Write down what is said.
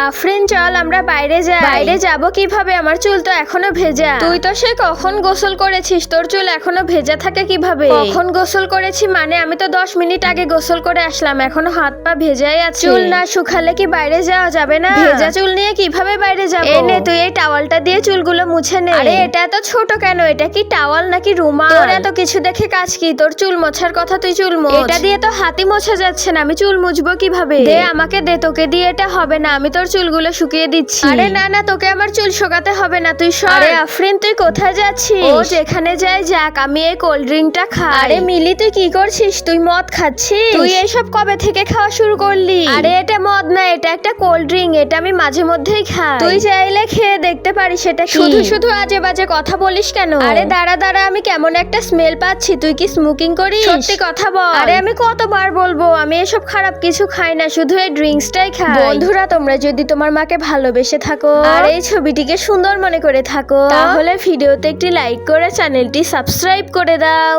আফরিন চল আমরা বাইরে যাই। বাইরে যাব কিভাবে? আমার চুল তো এখনো ভেজা। তুই তো সে কখন গোসল করেছিস, তোর চুল এখনো ভেজা থাকে কিভাবে? কখন গোসল করেছি মানে? আমি তো 10 মিনিট আগে গোসল করে আসলাম, এখনো হাত পা ভেজাই আছে। চুল না শুকালে কি বাইরে যাওয়া যাবে না? ভেজা চুল নিয়ে কিভাবে বাইরে যাব? নে তুই এই টাওয়ালটা দিয়ে চুলগুলো মুছে নে। আরে এটা এত ছোট কেন? এটা কি টাওয়াল নাকি রুমাল? তোর এত কিছু দেখে কাজ কি? তোর চুল মোছার কথা, তুই চুল মোছ। এটা দিয়ে তো হাতই মোছা যাচ্ছে না, আমি চুল মুছবো কিভাবে? দে আমাকে দে, তোকে দিয়ে এটা হবে না, আমি তোর চুলগুলো শুকিয়ে দিচ্ছি। আরে না না, তোকে আমার চুল শোকাতে হবে না, তুই সর। আরে আফরিন তুই কোথায় যাচ্ছিস? ও যেখানে যাই যাক, আমি এই কোল্ড ড্রিঙ্কটা খাই। আরে মিলি তুই কি করছিস? তুই মদ খাচ্ছিস? তুই এইসব কবে থেকে খাওয়া শুরু করলি? আরে এটা মদ না, এটা একটা কোল্ড ড্রিঙ্ক, এটা আমি মাঝে মধ্যেই খাই। তুই চাইলে খেয়ে দেখতে পারিস। এটা শুধু শুধু আজে বাজে কথা বলিস কেন? আরে দাঁড়া দাঁড়া, আমি কেমন একটা স্মেল পাচ্ছি। তুই কি স্মোকিং করিস? সত্যি কথা বল। আরে আমি কতবার বলবো, আমি এসব খারাপ কিছু খাই না, শুধু এই ড্রিঙ্কসটাই খাই। বন্ধুরা তোমরা যদি তোমার মাকে ভালোবেসে থাকো আর এই ছবিটিকে সুন্দর মনে করে থাকো, তাহলে ভিডিওতে একটি লাইক করে চ্যানেলটি সাবস্ক্রাইব করে দাও।